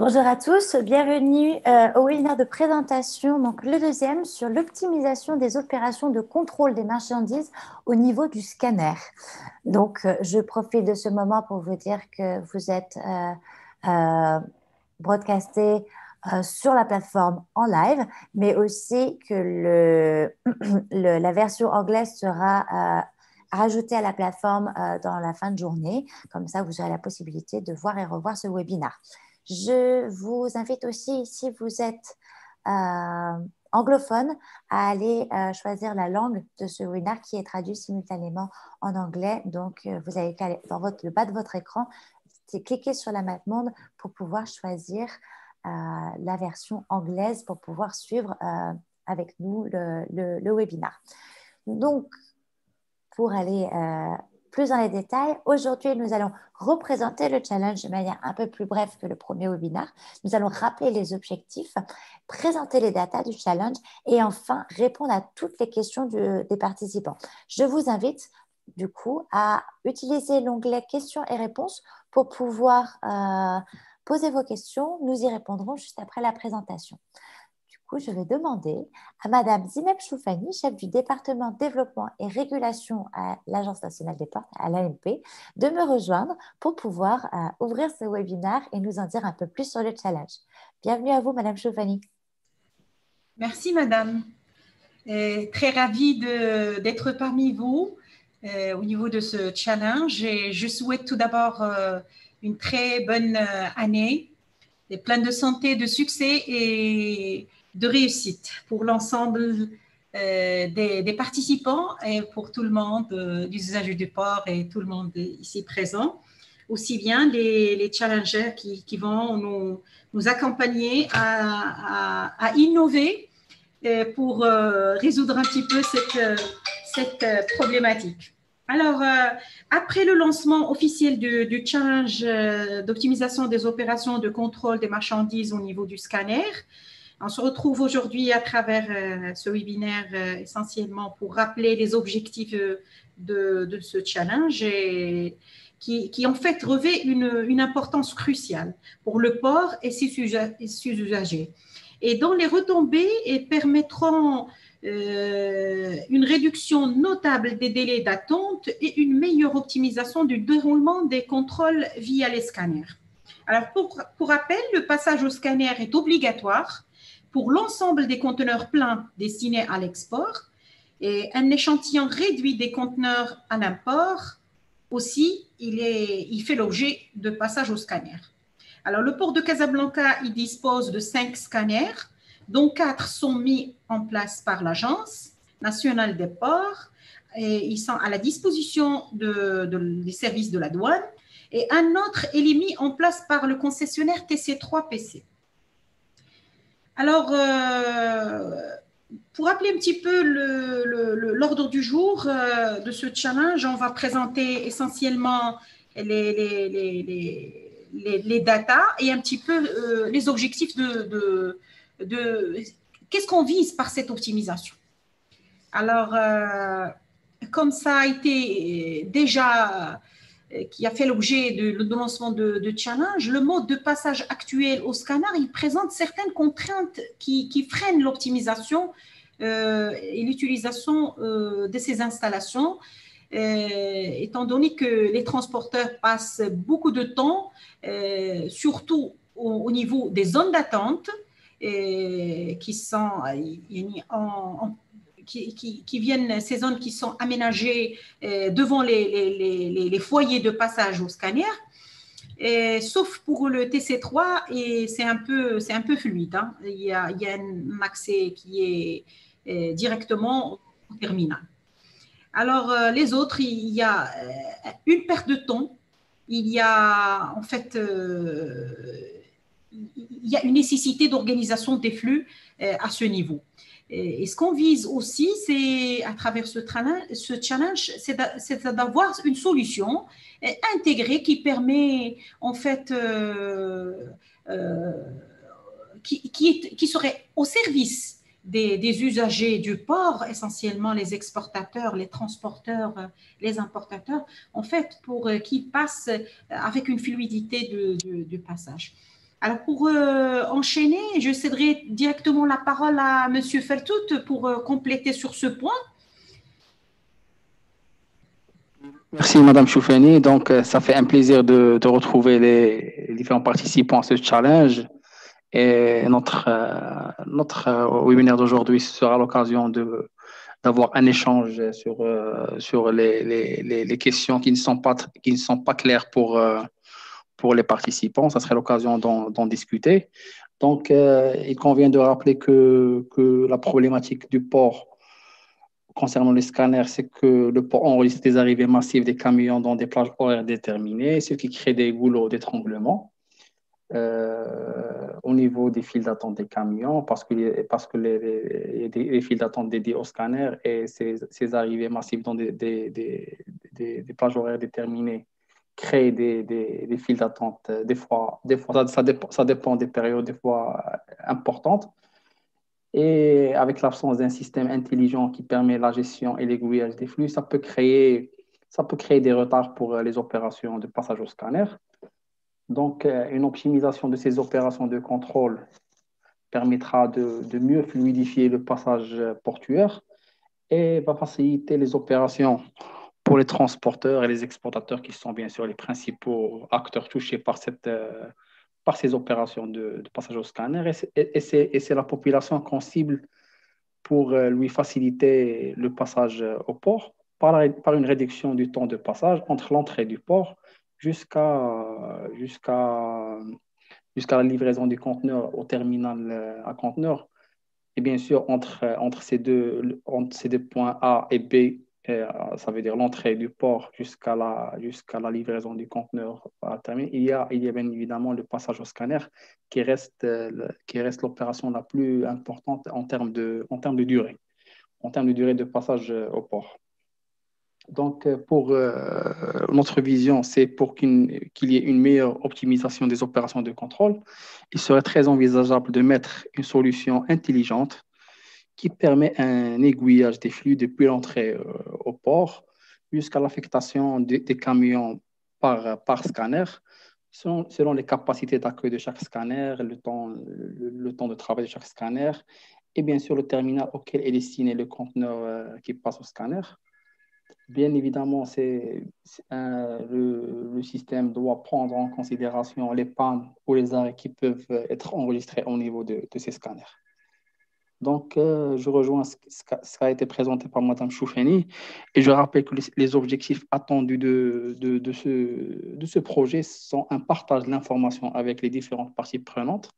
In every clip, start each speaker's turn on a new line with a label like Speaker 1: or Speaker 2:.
Speaker 1: Bonjour à tous, bienvenue au webinaire de présentation, donc le deuxième sur l'optimisation des opérations de contrôle des marchandises au niveau du scanner. Donc, je profite de ce moment pour vous dire que vous êtes broadcasté sur la plateforme en live, mais aussi que la version anglaise sera rajoutée à la plateforme dans la fin de journée. Comme ça, vous aurez la possibilité de voir et revoir ce webinaire. Je vous invite aussi, si vous êtes anglophone, à aller choisir la langue de ce webinaire qui est traduit simultanément en anglais. Donc, vous avez dans le bas de votre écran, cliquer sur la map monde pour pouvoir choisir la version anglaise pour pouvoir suivre avec nous le webinaire. Donc, pour aller plus dans les détails, aujourd'hui, nous allons représenter le challenge de manière un peu plus brève que le premier webinaire. Nous allons rappeler les objectifs, présenter les datas du challenge et enfin répondre à toutes les questions des participants. Je vous invite du coup à utiliser l'onglet questions et réponses pour pouvoir poser vos questions. Nous y répondrons juste après la présentation. Je vais demander à Madame Zineb Choufani, chef du département développement et régulation à l'Agence nationale des ports, à l'ANP, de me rejoindre pour pouvoir ouvrir ce webinaire et nous en dire un peu plus sur le challenge. Bienvenue à vous, Madame Choufani.
Speaker 2: Merci, Madame. Très ravie d'être parmi vous au niveau de ce challenge. Et je souhaite tout d'abord une très bonne année, et pleine de santé, de succès et de réussite pour l'ensemble des participants et pour tout le monde, des usagers du port et tout le monde ici présent, aussi bien les challengers qui vont nous accompagner à innover pour résoudre un petit peu cette problématique. Alors, après le lancement officiel du challenge d'optimisation des opérations de contrôle des marchandises au niveau du scanner, on se retrouve aujourd'hui à travers ce webinaire essentiellement pour rappeler les objectifs de ce challenge et qui en fait revêt une importance cruciale pour le port et ses usagers, et dont les retombées permettront une réduction notable des délais d'attente et une meilleure optimisation du déroulement des contrôles via les scanners. Alors, pour rappel, le passage au scanner est obligatoire pour l'ensemble des conteneurs pleins destinés à l'export et un échantillon réduit des conteneurs à l'import aussi, il fait l'objet de passage au scanner. Alors, le port de Casablanca, il dispose de 5 scanners, dont 4 sont mis en place par l'Agence nationale des ports, et ils sont à la disposition des services de la douane, et un autre est mis en place par le concessionnaire TC3PC. Alors, pour rappeler un petit peu l'ordre du jour de ce challenge, on va présenter essentiellement les datas et un petit peu les objectifs de qu'est-ce qu'on vise par cette optimisation. Alors, comme ça a été déjà qui a fait l'objet de lancement de challenge, le mode de passage actuel au scanner, il présente certaines contraintes qui freinent l'optimisation et l'utilisation de ces installations, étant donné que les transporteurs passent beaucoup de temps, surtout au niveau des zones d'attente, qui sont qui viennent, ces zones qui sont aménagées devant les foyers de passage au scanner, sauf pour le TC3, et c'est un peu fluide. Hein. Il y a un accès qui est directement au terminal. Alors, les autres, il y a une perte de temps, il y a en fait il y a une nécessité d'organisation des flux à ce niveau. Et ce qu'on vise aussi, c'est à travers ce challenge, c'est d'avoir une solution intégrée qui permet en fait qui serait au service des usagers du port, essentiellement les exportateurs, les transporteurs, les importateurs, en fait, pour qu'ils passent avec une fluidité de passage. Alors, pour enchaîner, je céderai directement la parole à Monsieur Fertout pour compléter sur ce point.
Speaker 3: Merci, Madame Choufeni. Donc, ça fait un plaisir de retrouver les différents participants à ce challenge. Et notre webinaire d'aujourd'hui sera l'occasion d'avoir un échange sur les questions qui ne sont pas claires pour les participants. Ça serait l'occasion d'en discuter. Donc, il convient de rappeler que la problématique du port concernant les scanners, c'est que le port enregistre des arrivées massives des camions dans des plages horaires déterminées, ce qui crée des goulots d'étranglement au niveau des files d'attente des camions, parce que il y a des files d'attente dédiées aux scanners et ces arrivées massives dans des plages horaires déterminées créent des files d'attente, des fois ça dépend des périodes, des fois importantes. Et avec l'absence d'un système intelligent qui permet la gestion et l'aiguillage des flux, ça peut créer des retards pour les opérations de passage au scanner. Donc, une optimisation de ces opérations de contrôle permettra de mieux fluidifier le passage portuaire et va faciliter les opérations pour les transporteurs et les exportateurs qui sont bien sûr les principaux acteurs touchés par ces opérations de passage au scanner. Et c'est la population qu'on cible pour lui faciliter le passage au port par une réduction du temps de passage entre l'entrée du port jusqu'à jusqu'à la livraison du conteneur au terminal à conteneur. Et bien sûr, entre ces deux points A et B, ça veut dire l'entrée du port jusqu'à la livraison du conteneur à la terminal, il y a bien évidemment le passage au scanner qui reste l'opération la plus importante en termes de durée de passage au port. Donc, pour notre vision, c'est pour qu'il y ait une meilleure optimisation des opérations de contrôle. Il serait très envisageable de mettre une solution intelligente qui permet un aiguillage des flux depuis l'entrée au port jusqu'à l'affectation des camions par scanner, selon les capacités d'accueil de chaque scanner, le temps de travail de chaque scanner, et bien sûr le terminal auquel est destiné le conteneur qui passe au scanner. Bien évidemment, le système doit prendre en considération les pannes ou les arrêts qui peuvent être enregistrés au niveau de ces scanners. Donc, je rejoins ce qui a été présenté par Mme Choufeni et je rappelle que les objectifs attendus de ce projet sont un partage de l'information avec les différentes parties prenantes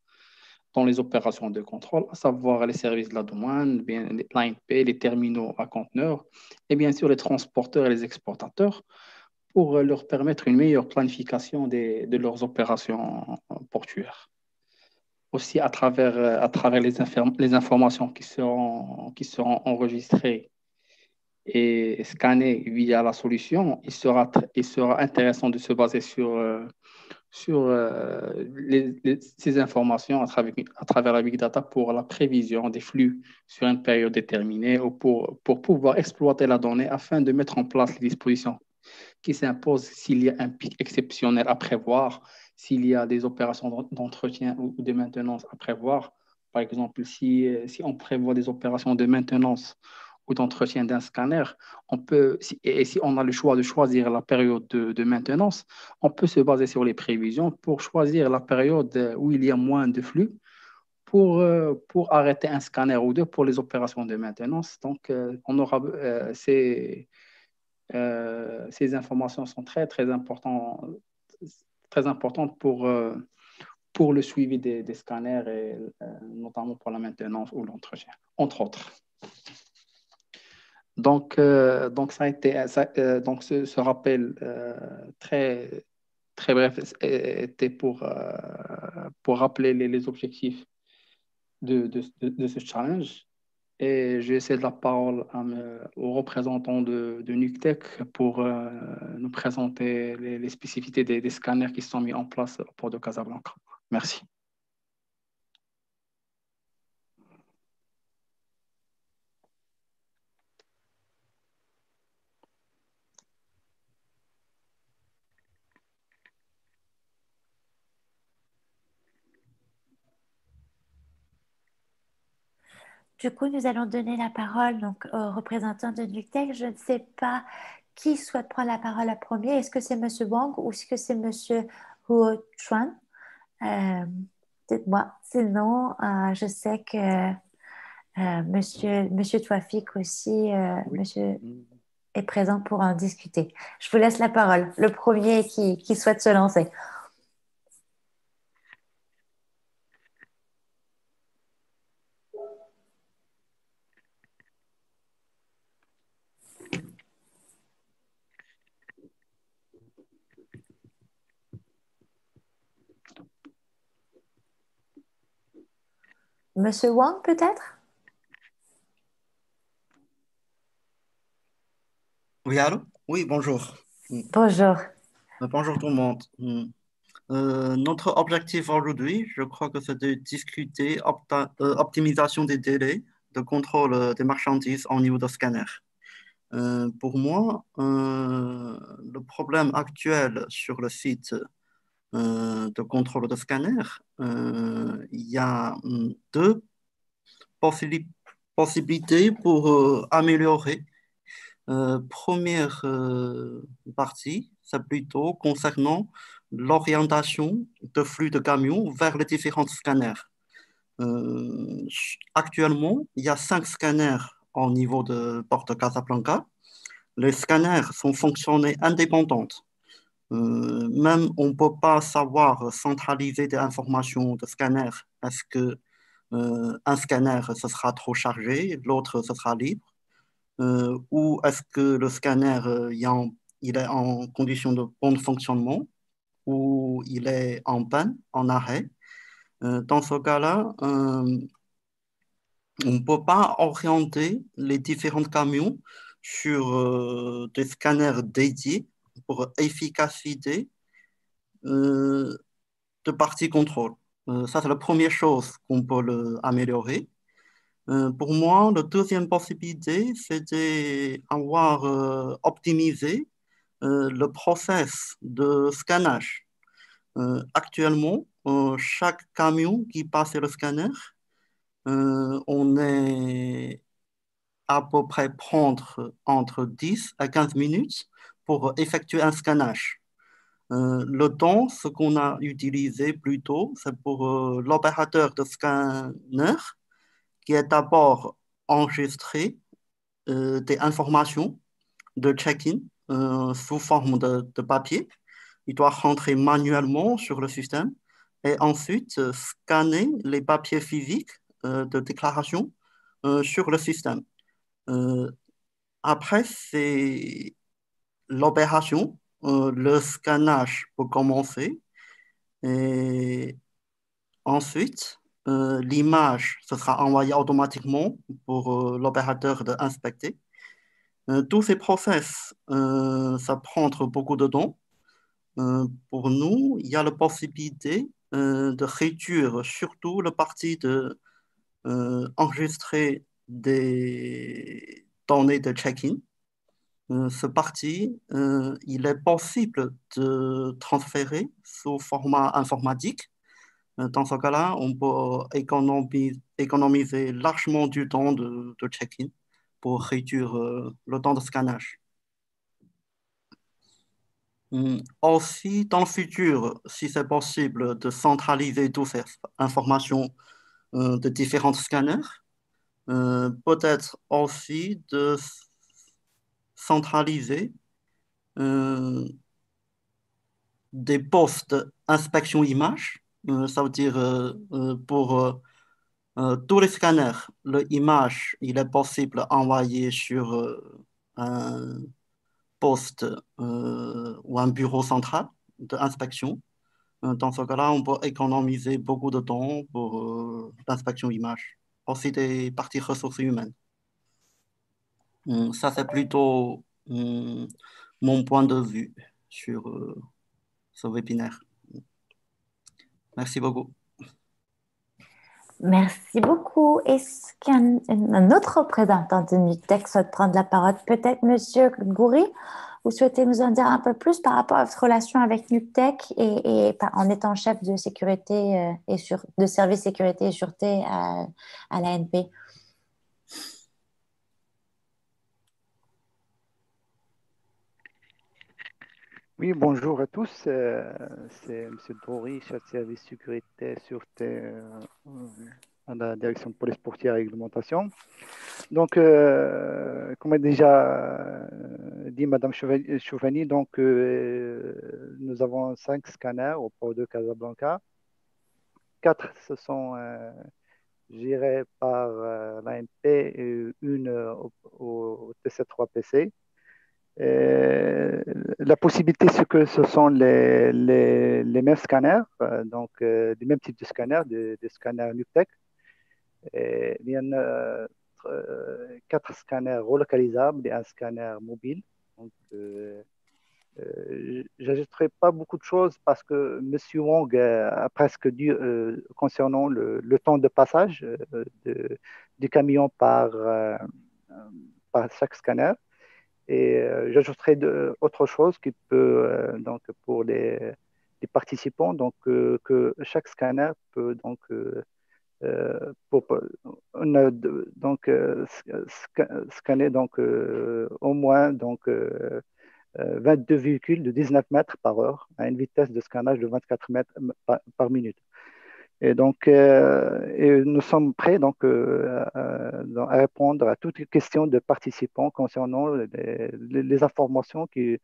Speaker 3: dans les opérations de contrôle, à savoir les services de la douane, bien l'ANP, les terminaux à conteneurs et bien sûr les transporteurs et les exportateurs pour leur permettre une meilleure planification de leurs opérations portuaires. Aussi, à travers les informations qui seront enregistrées et scannées via la solution, il sera intéressant de se baser sur ces informations à travers la big data pour la prévision des flux sur une période déterminée ou pour pouvoir exploiter la donnée afin de mettre en place les dispositions qui s'imposent s'il y a un pic exceptionnel à prévoir, s'il y a des opérations d'entretien ou de maintenance à prévoir. Par exemple, si on prévoit des opérations de maintenance ou d'entretien d'un scanner, si on a le choix de choisir la période de maintenance, on peut se baser sur les prévisions pour choisir la période où il y a moins de flux pour arrêter un scanner ou deux pour les opérations de maintenance. Donc, on aura ces informations sont très importantes pour le suivi des scanners et notamment pour la maintenance ou l'entretien, entre autres. Donc ce rappel très, très bref était pour rappeler les objectifs de ce challenge. Et je vais céder la parole au représentant de NUCTEC pour nous présenter les spécificités des scanners qui sont mis en place au port de Casablanca. Merci.
Speaker 1: du coup, nous allons donner la parole donc, au représentant de Nutec. Je ne sais pas qui souhaite prendre la parole à premier. Est-ce que c'est Monsieur Wang ou est-ce que c'est Monsieur Huo Chuan? Euh, Dites-moi. Sinon, je sais que Monsieur Touafik aussi,
Speaker 4: Oui.
Speaker 1: Monsieur est présent pour en discuter. Je vous laisse la parole. Le premier qui souhaite se lancer. Monsieur Wang, peut-être?
Speaker 4: Oui, allô? Oui, bonjour.
Speaker 1: Bonjour.
Speaker 4: Bonjour tout le monde. Notre objectif aujourd'hui, je crois que c'est de discuter optimisation des délais de contrôle des marchandises au niveau de scanner. Pour moi, le problème actuel sur le site de contrôle de scanner, il y a deux possili- possibilités pour améliorer. Première partie, c'est plutôt concernant l'orientation de flux de camions vers les différents scanners. Actuellement, il y a 5 scanners au niveau de Porte Casablanca. Les scanners sont fonctionnés indépendants. Même on ne peut pas savoir centraliser des informations de scanner. Est-ce que un scanner, ce sera trop chargé, l'autre, ce sera libre? Ou est-ce que le scanner, il est en condition de bon fonctionnement ou il est en panne, en arrêt? Dans ce cas-là, on ne peut pas orienter les différents camions sur des scanners dédiés pour efficacité euh, de partie contrôle. Ça, c'est la première chose qu'on peut améliorer. Pour moi, la deuxième possibilité, c'est d'avoir optimisé le process de scannage. Actuellement, chaque camion qui passe le scanner, on est à peu près prendre entre 10 à 15 minutes pour effectuer un scannage. Le temps, ce qu'on a utilisé plus tôt, c'est pour l'opérateur de scanner qui est d'abord enregistré des informations de check-in sous forme de papier. Il doit rentrer manuellement sur le système et ensuite scanner les papiers physiques de déclaration sur le système. Euh, Après, c'est l'opération, le scannage peut commencer et ensuite, l'image, ce sera envoyé automatiquement pour l'opérateur d'inspecter. Tous ces process, ça prend beaucoup de temps. Pour nous, il y a la possibilité de réduire surtout la partie de enregistrer des données de check-in. Ce parti, il est possible de transférer sous format informatique. Dans ce cas-là, on peut économiser largement du temps de check-in pour réduire le temps de scannage. Aussi, dans le futur, si c'est possible de centraliser toutes ces informations de différents scanners, peut-être aussi de centraliser euh, des postes inspection image. Ça veut dire pour tous les scanners, l'image, il est possible d'envoyer sur un poste ou un bureau central d'inspection. Dans ce cas-là, on peut économiser beaucoup de temps pour l'inspection image, aussi des parties ressources humaines. Ça, c'est plutôt mon point de vue sur ce webinaire. Merci beaucoup.
Speaker 1: Merci beaucoup. Est-ce qu'un autre représentant de Nutec souhaite prendre la parole? Peut-être Monsieur Goury, vous souhaitez nous en dire un peu plus par rapport à votre relation avec Nutec en étant chef de sécurité de service sécurité et sûreté à l'ANP?
Speaker 5: Oui, bonjour à tous. C'est M. Droury, chef de service sécurité et sûreté à la direction de police portière et réglementation. Donc, comme a déjà dit Madame Choufani, donc, nous avons 5 scanners au port de Casablanca. 4 se sont gérés par l'ANP et une au TC3PC. La possibilité, c'est que ce sont les mêmes scanners, donc les mêmes types de scanners, des scanners NUCTEC. Il y en a 4 scanners relocalisables et un scanner mobile. Donc, j'ajouterai pas beaucoup de choses parce que M. Wong a presque dit concernant le temps de passage du camion par chaque scanner. Et j'ajouterai autre chose qui peut, donc pour les participants, donc que chaque scanner peut donc, scanner donc, au moins donc, 22 véhicules de 19 mètres par heure à une vitesse de scannage de 24 mètres par minute. Et donc, nous sommes prêts donc, à répondre à toutes les questions de participants concernant les informations qu'ils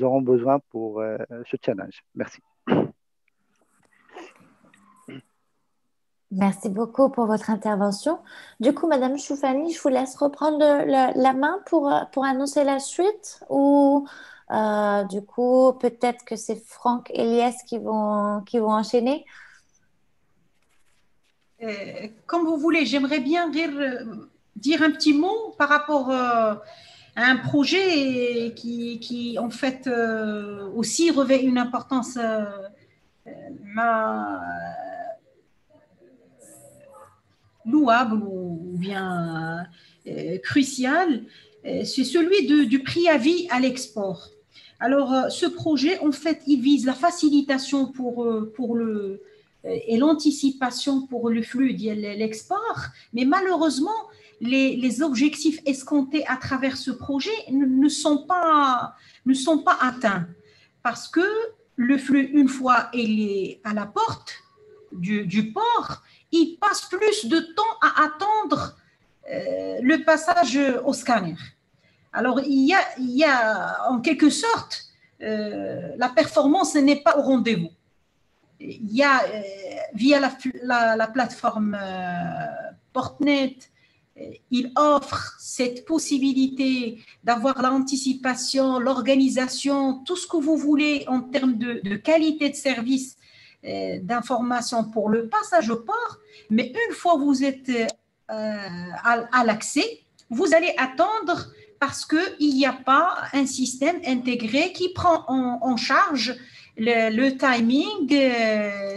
Speaker 5: auront besoin pour ce challenge. Merci.
Speaker 1: Merci beaucoup pour votre intervention. Du coup, Madame Choufani, je vous laisse reprendre la main pour annoncer la suite ou du coup, peut-être que c'est Franck et Elias qui vont enchaîner.
Speaker 2: Comme vous voulez, j'aimerais bien dire un petit mot par rapport à un projet qui en fait, aussi revêt une importance louable ou bien crucial, c'est celui du préavis à l'export. Alors, ce projet, en fait, il vise la facilitation pour et l'anticipation pour le flux de l'export, mais malheureusement, les objectifs escomptés à travers ce projet ne sont pas atteints parce que le flux, une fois il est à la porte du port, il passe plus de temps à attendre le passage au scanner. Alors, il y a en quelque sorte, la performance n'est pas au rendez-vous. Il y a, via la plateforme Portnet, il offre cette possibilité d'avoir l'anticipation, l'organisation, tout ce que vous voulez en termes de qualité de service, d'information pour le passage au port, mais une fois vous êtes à l'accès, vous allez attendre parce qu'il n'y a pas un système intégré qui prend en charge le timing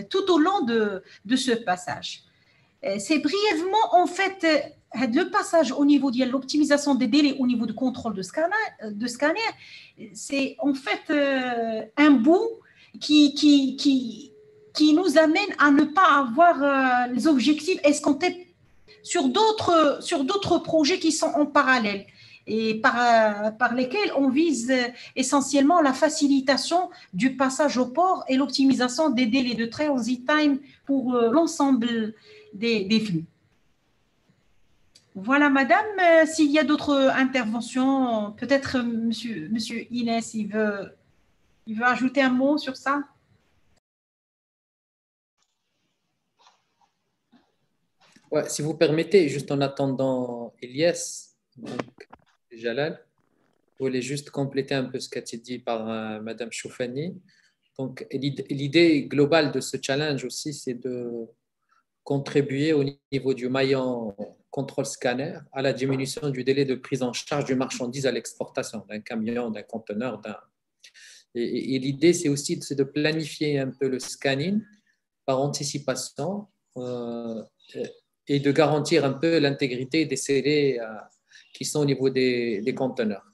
Speaker 2: tout au long de ce passage. C'est brièvement, en fait, le passage au niveau de l'optimisation des délais au niveau du contrôle de scanner, c'est en fait un bout qui nous amène à ne pas avoir les objectifs escomptés sur d'autres projets qui sont en parallèle et par lesquels on vise essentiellement la facilitation du passage au port et l'optimisation des délais de transit time pour l'ensemble des flux. Voilà, madame. S'il y a d'autres interventions, peut-être monsieur Inès, il veut ajouter un mot sur ça?
Speaker 6: Ouais, si vous permettez, juste en attendant Elias, donc Jalal, je voulais juste compléter un peu ce qu'a été dit par Madame Choufani. Donc, l'idée globale de ce challenge aussi, c'est de contribuer au niveau du maillon contrôle scanner à la diminution du délai de prise en charge du marchandise à l'exportation, d'un camion, d'un conteneur. Et l'idée, c'est aussi de planifier un peu le scanning par anticipation et de garantir un peu l'intégrité des scellés qui sont au niveau des conteneurs.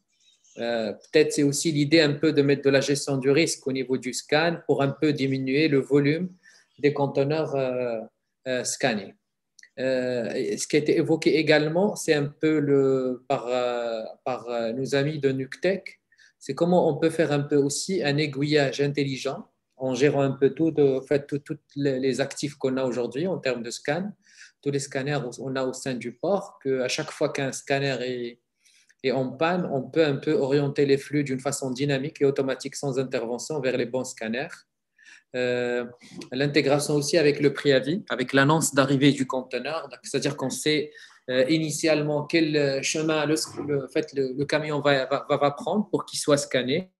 Speaker 6: Peut-être c'est aussi l'idée un peu de mettre de la gestion du risque au niveau du scan pour un peu diminuer le volume des conteneurs scannés. Ce qui a été évoqué également, c'est un peu par nos amis de NUCTEC, c'est comment on peut faire un peu aussi un aiguillage intelligent en gérant un peu tout, en fait, tous les actifs qu'on a aujourd'hui en termes de scan, tous les scanners qu'on a au sein du port, qu'à chaque fois qu'un scanner est en panne, on peut un peu orienter les flux d'une façon dynamique et automatique sans intervention vers les bons scanners. L'intégration aussi avec le préavis, avec l'annonce d'arrivée du conteneur, c'est-à-dire qu'on sait initialement quel chemin le camion va prendre pour qu'il soit scanné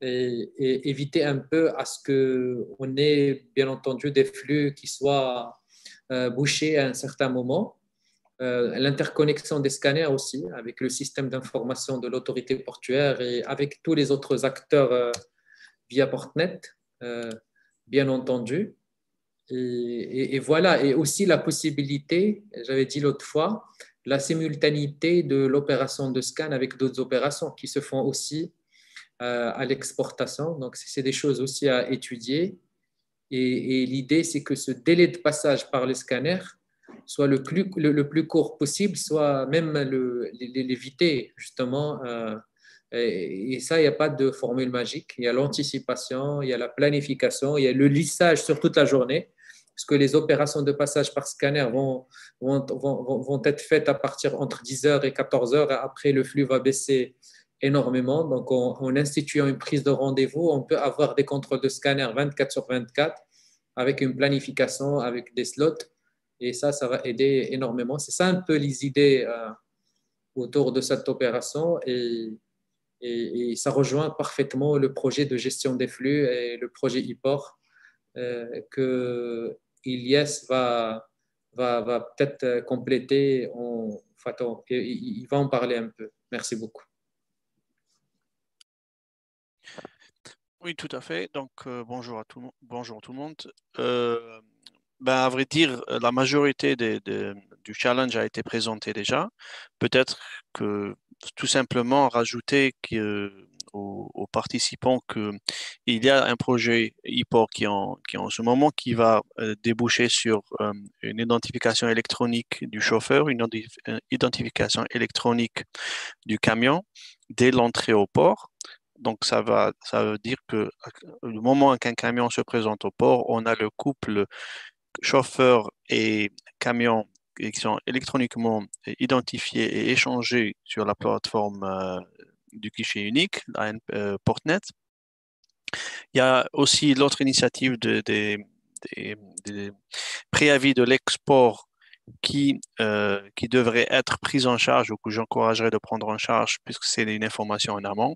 Speaker 6: et éviter un peu à ce qu'on ait bien entendu des flux qui soient bouchés à un certain moment. L'interconnexion des scanners aussi avec le système d'information de l'autorité portuaire et avec tous les autres acteurs via Portnet, bien entendu. Et voilà, et aussi la possibilité, j'avais dit l'autre fois, la simultanéité de l'opération de scan avec d'autres opérations qui se font aussi à l'exportation. Donc, c'est des choses aussi à étudier. Et l'idée, c'est que ce délai de passage par les scanners soit le plus court possible, soit même l'éviter, justement. Et ça, il n'y a pas de formule magique. Il y a l'anticipation, il y a la planification, il y a le lissage sur toute la journée, parce que les opérations de passage par scanner vont être faites à partir entre 10 heures et 14 heures. Et après, le flux va baisser énormément. Donc, en instituant une prise de rendez-vous, on peut avoir des contrôles de scanner 24 sur 24 avec une planification, avec des slots. Et ça va aider énormément. C'est ça un peu les idées autour de cette opération. Et ça rejoint parfaitement le projet de gestion des flux et le projet e-port que Ilyes va peut-être compléter. Il va en parler un peu. Merci beaucoup.
Speaker 7: Oui, tout à fait. Donc, bonjour à tout le monde. À vrai dire, la majorité du challenge a été présentée déjà. Peut-être que tout simplement rajouter aux participants qu'il y a un projet e-port qui en ce moment qui va déboucher sur une identification électronique du chauffeur, une identification électronique du camion dès l'entrée au port. Donc, ça veut dire que le moment qu'un camion se présente au port, on a le couple chauffeur et camion qui sont électroniquement identifiés et échangés sur la plateforme du guichet unique, Portnet. Il y a aussi l'autre initiative des préavis de l'export qui devrait être prise en charge ou que j'encouragerais de prendre en charge puisque c'est une information en amont.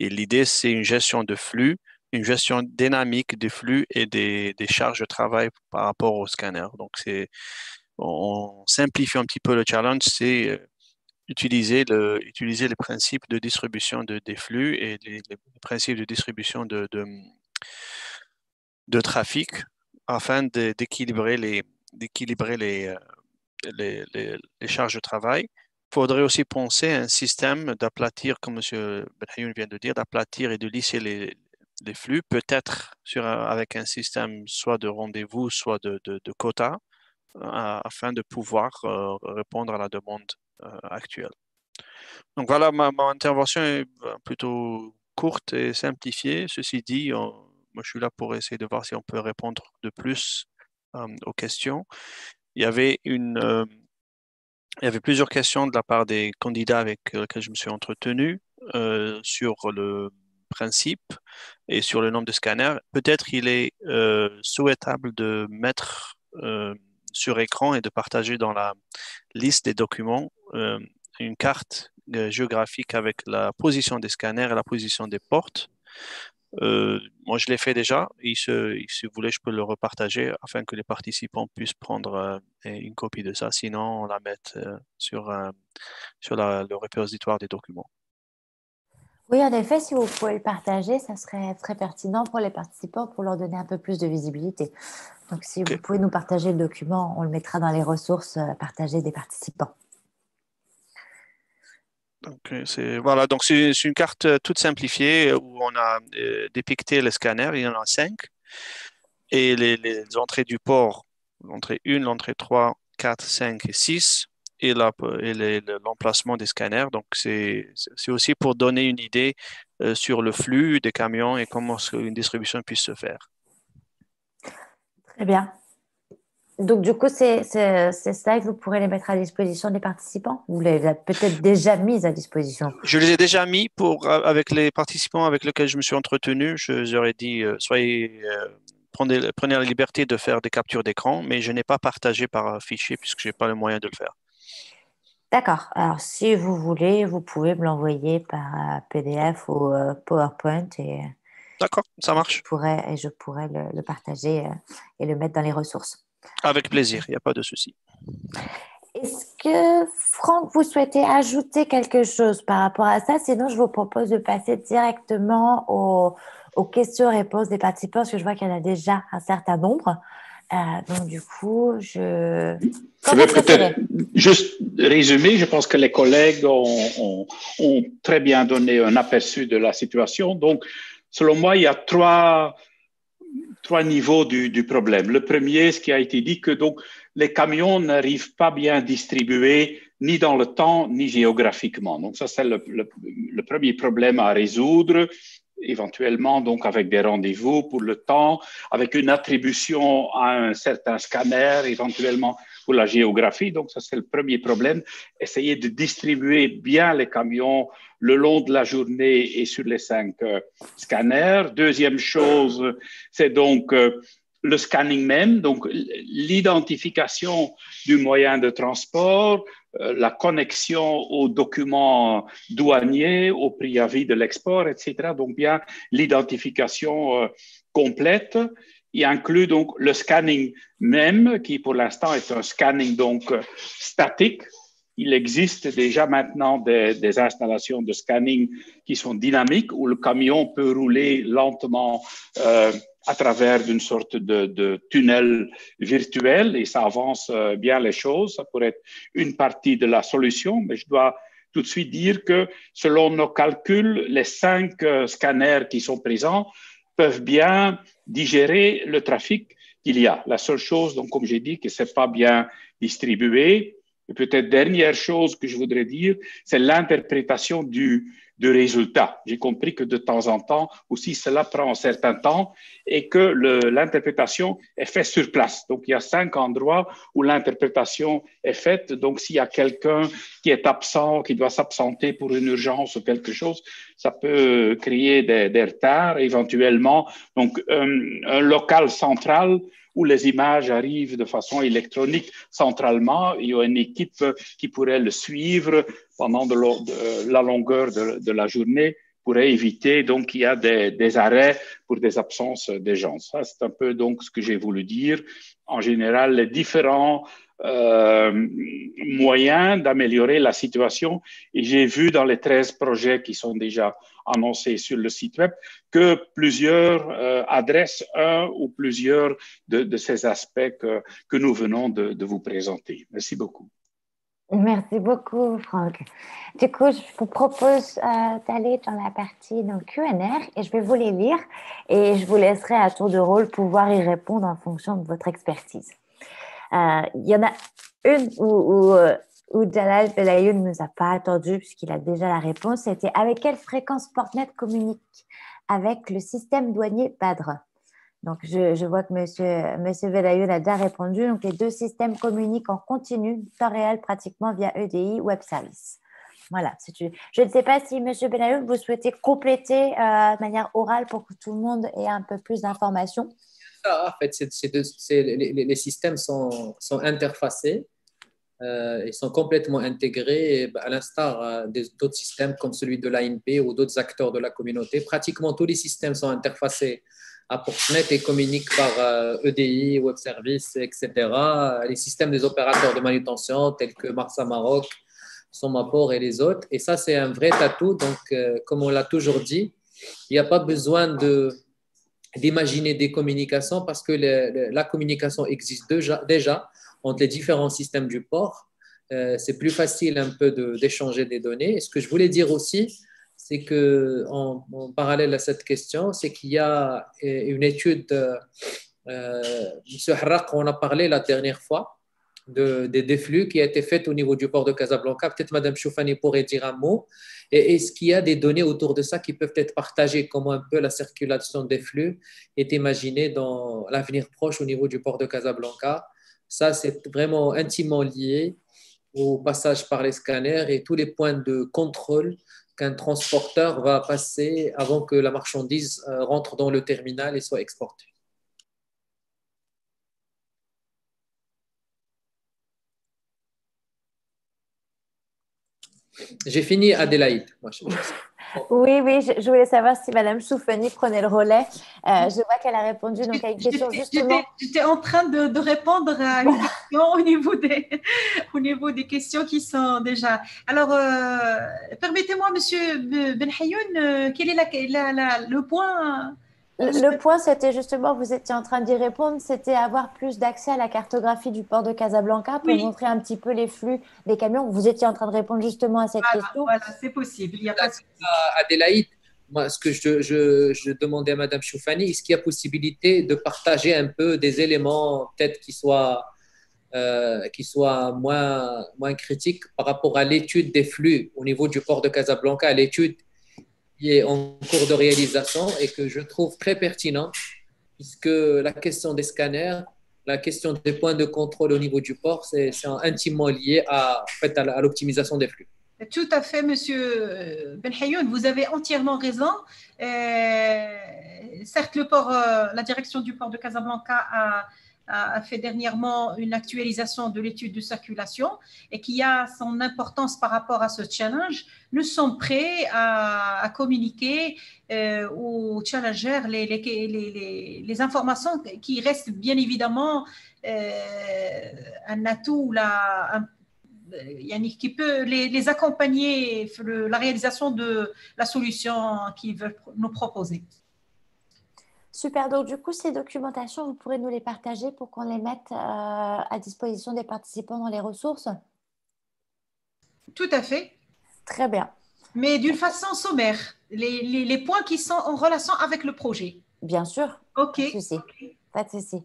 Speaker 7: Et l'idée, c'est une gestion de flux, une gestion dynamique des flux et des charges de travail par rapport au scanner. Donc, on simplifie un petit peu le challenge, c'est utiliser les principes de distribution des flux et les principes de distribution de trafic afin d'équilibrer les charges de travail. Il faudrait aussi penser à un système d'aplatir, comme M. Benhayoun vient de dire, d'aplatir et de lisser les flux, peut-être avec un système soit de rendez-vous, soit de quotas, afin de pouvoir répondre à la demande actuelle. Donc voilà, ma intervention est plutôt courte et simplifiée. Ceci dit, moi je suis là pour essayer de voir si on peut répondre de plus aux questions. Il y avait plusieurs questions de la part des candidats avec lesquels je me suis entretenu sur le principe et sur le nombre de scanners. Peut-être il est souhaitable de mettre sur écran et de partager dans la liste des documents une carte géographique avec la position des scanners et la position des portes. Moi, je l'ai fait déjà. Si vous voulez, je peux le repartager afin que les participants puissent prendre une copie de ça. Sinon, on la met sur le répositoire des documents.
Speaker 1: Oui, en effet, si vous pouvez le partager, ça serait très pertinent pour les participants pour leur donner un peu plus de visibilité. Donc, si vous pouvez nous partager le document, on le mettra dans les ressources partagées des participants.
Speaker 7: Donc, c'est une carte toute simplifiée où on a dépicté les scanners. Il y en a 5. Et les entrées du port, l'entrée 1, l'entrée 3, 4, 5 et 6, et l'emplacement des scanners. Donc, c'est aussi pour donner une idée sur le flux des camions et comment une distribution puisse se faire.
Speaker 1: Très bien. Donc, du coup, ces slides, vous pourrez les mettre à disposition des participants? Vous les avez peut-être déjà mises à disposition?
Speaker 7: Je les ai déjà mis avec les participants avec lesquels je me suis entretenu. Je leur ai dit, prenez la liberté de faire des captures d'écran, mais je n'ai pas partagé par fichier puisque je n'ai pas le moyen de le faire.
Speaker 1: D'accord. Alors, si vous voulez, vous pouvez me l'envoyer par PDF ou PowerPoint et
Speaker 7: D'accord, ça marche.
Speaker 1: je pourrais le partager et le mettre dans les ressources.
Speaker 7: Avec plaisir, il n'y a pas de souci.
Speaker 1: Est-ce que, Franck, vous souhaitez ajouter quelque chose par rapport à ça? Sinon, je vous propose de passer directement aux questions-réponses des participants, parce que je vois qu'il y en a déjà un certain nombre. Donc, du coup,
Speaker 8: je vais peut-être juste résumer. Je pense que les collègues ont très bien donné un aperçu de la situation. Donc, selon moi, il y a trois niveaux du problème. Le premier, ce qui a été dit, que donc les camions n'arrivent pas bien distribués ni dans le temps ni géographiquement. Donc ça, c'est le premier problème à résoudre, éventuellement donc avec des rendez-vous pour le temps, avec une attribution à un certain scanner, éventuellement pour la géographie. Donc ça, c'est le premier problème. Essayer de distribuer bien les camions le long de la journée et sur les 5 scanners. Deuxième chose, c'est donc le scanning même, donc l'identification du moyen de transport, la connexion aux documents douaniers, au préavis de l'export, etc. Donc bien l'identification complète. Il inclut donc le scanning même, qui pour l'instant est un scanning donc statique. Il existe déjà maintenant des installations de scanning qui sont dynamiques, où le camion peut rouler lentement à travers d'une sorte de tunnel virtuel, et ça avance bien les choses. Ça pourrait être une partie de la solution, mais je dois tout de suite dire que selon nos calculs, les 5 scanners qui sont présents peuvent bien digérer le trafic qu'il y a. La seule chose, donc, comme j'ai dit, que c'est pas bien distribué. Et peut-être dernière chose que je voudrais dire, c'est l'interprétation du résultat. J'ai compris que de temps en temps aussi cela prend un certain temps et que l'interprétation est faite sur place. Donc il y a 5 endroits où l'interprétation est faite. Donc s'il y a quelqu'un qui est absent, qui doit s'absenter pour une urgence ou quelque chose, ça peut créer des retards éventuellement. Donc un local central où les images arrivent de façon électronique centralement. Il y a une équipe qui pourrait le suivre pendant la longueur de la journée, pourrait éviter donc qu'il y a des arrêts pour des absences des gens. Ça, c'est un peu donc ce que j'ai voulu dire. En général, les différents moyens d'améliorer la situation. Et j'ai vu dans les 13 projets qui sont déjà annoncés sur le site web que plusieurs adressent un ou plusieurs de ces aspects que nous venons de vous présenter. Merci beaucoup.
Speaker 1: Merci beaucoup, Franck. Du coup, je vous propose d'aller dans la partie Q&A et je vais vous les lire et je vous laisserai à tour de rôle pouvoir y répondre en fonction de votre expertise. Il y en a une où Jalal Belayoun ne nous a pas attendu puisqu'il a déjà la réponse. C'était: avec quelle fréquence Portnet communique avec le système douanier Badr? Donc, je vois que monsieur Belayoun a déjà répondu. Donc, les deux systèmes communiquent en continu, temps réel, pratiquement via EDI Web Service. Voilà. Je ne sais pas si monsieur Belayoun, vous souhaitez compléter de manière orale pour que tout le monde ait un peu plus d'informations.
Speaker 6: En fait, les systèmes sont interfacés, ils sont complètement intégrés, à l'instar d'autres systèmes comme celui de l'ANP ou d'autres acteurs de la communauté. Pratiquement tous les systèmes sont interfacés à Portnet et communiquent par EDI, Web Service, etc. Les systèmes des opérateurs de manutention tels que Marsa Maroc, Somaport et les autres. Et ça, c'est un vrai atout. Donc, comme on l'a toujours dit, il n'y a pas besoin d'imaginer des communications parce que la communication existe déjà entre les différents systèmes du port. C'est plus facile un peu d'échanger des données. Et ce que je voulais dire aussi, c'est qu'en parallèle à cette question, c'est qu'il y a une étude, M. Harraq, on a parlé la dernière fois, des flux qui a été faite au niveau du port de Casablanca. Peut-être Mme Choufani pourrait dire un mot. Et est-ce qu'il y a des données autour de ça qui peuvent être partagées? Comment un peu la circulation des flux est imaginée dans l'avenir proche au niveau du port de Casablanca? Ça, c'est vraiment intimement lié au passage par les scanners et tous les points de contrôle qu'un transporteur va passer avant que la marchandise rentre dans le terminal et soit exportée. J'ai fini, Adélaïde.
Speaker 1: Oui, je voulais savoir si Madame Choufani prenait le relais. Je vois qu'elle a répondu donc, à une question justement.
Speaker 2: J'étais en train de répondre à une question au niveau des questions qui sont déjà. Alors, permettez-moi, Monsieur Benhayoun, quel est le point?
Speaker 1: Le point, c'était justement, vous étiez en train d'y répondre, c'était avoir plus d'accès à la cartographie du port de Casablanca pour montrer un petit peu les flux des camions. Vous étiez en train de répondre justement à cette question.
Speaker 2: Voilà, c'est possible. Il y a pas de...
Speaker 6: Adélaïde, moi, ce que je demandais à Mme Choufani, est-ce qu'il y a possibilité de partager un peu des éléments peut-être qui soient moins critiques par rapport à l'étude des flux au niveau du port de Casablanca, l'étude qui est en cours de réalisation et que je trouve très pertinent, puisque la question des scanners, la question des points de contrôle au niveau du port, c'est intimement lié à l'optimisation des flux.
Speaker 2: Tout à fait, Monsieur Benhayoun, vous avez entièrement raison. Certes, la direction du port de Casablanca a fait dernièrement une actualisation de l'étude de circulation et qui a son importance par rapport à ce challenge. Nous sommes prêts à communiquer aux challengers les informations qui restent bien évidemment un atout, qui peut les accompagner la réalisation de la solution qu'ils veulent nous proposer.
Speaker 1: Super, donc du coup, ces documentations, vous pourrez nous les partager pour qu'on les mette à disposition des participants dans les ressources?
Speaker 2: Tout à fait.
Speaker 1: Très bien.
Speaker 2: Mais d'une façon sommaire, les points qui sont en relation avec le projet.
Speaker 1: Bien sûr.
Speaker 2: OK.
Speaker 1: Pas de souci. Pas de souci.